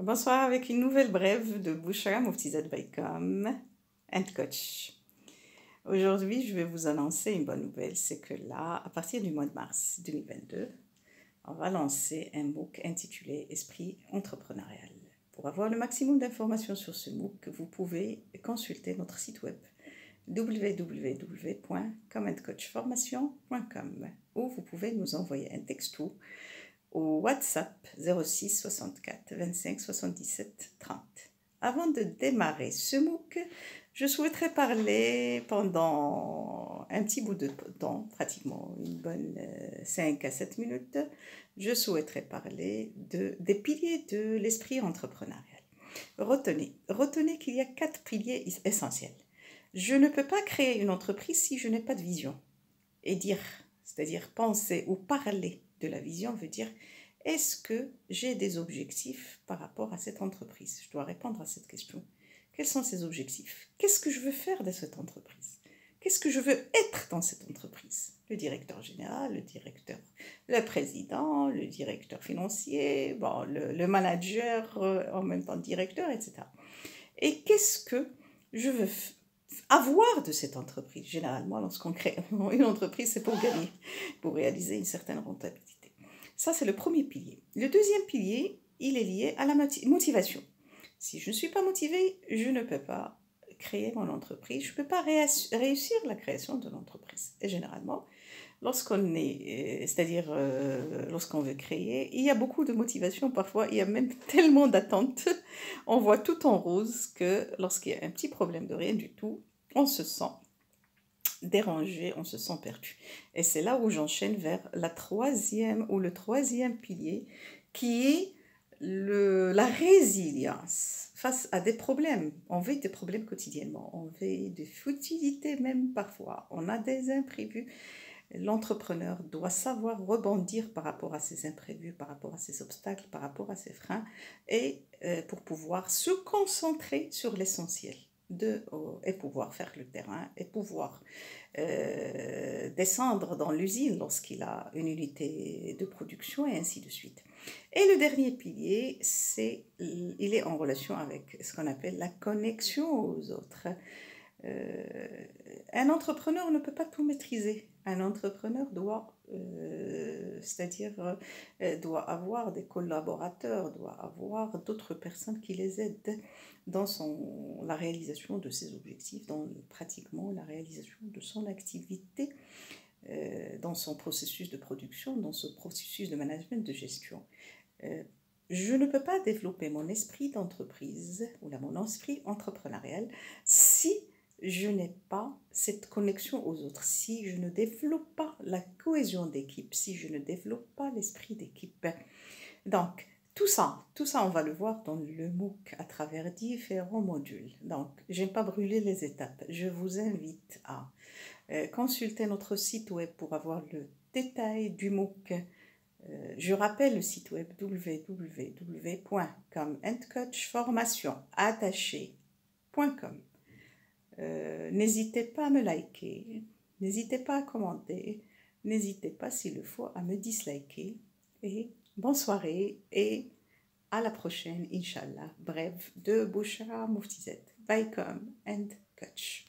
Bonsoir avec une nouvelle brève de Bouchra Moftizat Baikam and Coach. Aujourd'hui, je vais vous annoncer une bonne nouvelle, c'est que là, à partir du mois de mars 2022, on va lancer un MOOC intitulé Esprit entrepreneurial. Pour avoir le maximum d'informations sur ce MOOC, vous pouvez consulter notre site web www.comandcoachformation.com ou vous pouvez nous envoyer un texto au WhatsApp 06 64 25 77 30. Avant de démarrer ce MOOC, je souhaiterais parler pendant un petit bout de temps, pratiquement une bonne 5 à 7 minutes, je souhaiterais parler des piliers de l'esprit entrepreneurial. Retenez qu'il y a 4 piliers essentiels. Je ne peux pas créer une entreprise si je n'ai pas de vision. Et dire, c'est-à-dire penser ou parler de la vision veut dire, est-ce que j'ai des objectifs par rapport à cette entreprise? Je dois répondre à cette question. Quels sont ces objectifs? Qu'est-ce que je veux faire de cette entreprise? Qu'est-ce que je veux être dans cette entreprise? Le directeur général, le président, le directeur financier, bon, le manager, en même temps directeur, etc. Et qu'est-ce que je veux avoir de cette entreprise? Généralement, lorsqu'on crée une entreprise, c'est pour gagner, pour réaliser une certaine rentabilité. Ça, c'est le premier pilier. Le deuxième pilier, il est lié à la motivation. Si je ne suis pas motivée, je ne peux pas créer mon entreprise, je ne peux pas réussir la création de l'entreprise. Et généralement, lorsqu'on est, c'est-à-dire lorsqu'on veut créer, il y a beaucoup de motivation, parfois il y a même tellement d'attentes, on voit tout en rose que lorsqu'il y a un petit problème de rien du tout, on se sent dérangé, on se sent perdu. Et c'est là où j'enchaîne vers le troisième pilier, qui est la résilience face à des problèmes. On vit des problèmes quotidiennement, on vit des futilités même parfois, on a des imprévus. L'entrepreneur doit savoir rebondir par rapport à ces imprévus, par rapport à ces obstacles, par rapport à ces freins, et pour pouvoir se concentrer sur l'essentiel. Et pouvoir faire le terrain, et pouvoir descendre dans l'usine lorsqu'il a une unité de production, et ainsi de suite. Et le dernier pilier, il est en relation avec ce qu'on appelle la connexion aux autres. Un entrepreneur ne peut pas tout maîtriser. Un entrepreneur doit avoir des collaborateurs, doit avoir d'autres personnes qui les aident dans la réalisation de ses objectifs, dans pratiquement la réalisation de son activité, dans son processus de production, dans son processus de management, de gestion. Je ne peux pas développer mon esprit d'entreprise ou mon esprit entrepreneurial si je n'ai pas cette connexion aux autres, si je ne développe pas la cohésion d'équipe, si je ne développe pas l'esprit d'équipe. Donc, tout ça, on va le voir dans le MOOC à travers différents modules. Donc, je n'ai pas brûlé les étapes. Je vous invite à consulter notre site web pour avoir le détail du MOOC. Je rappelle le site web www.comandcoachformation.com. N'hésitez pas à me liker, n'hésitez pas à commenter, n'hésitez pas s'il le faut à me disliker. Et bonne soirée et à la prochaine, Inch'Allah. Bref, de Bouchra Moftizat. Baikam and Coach.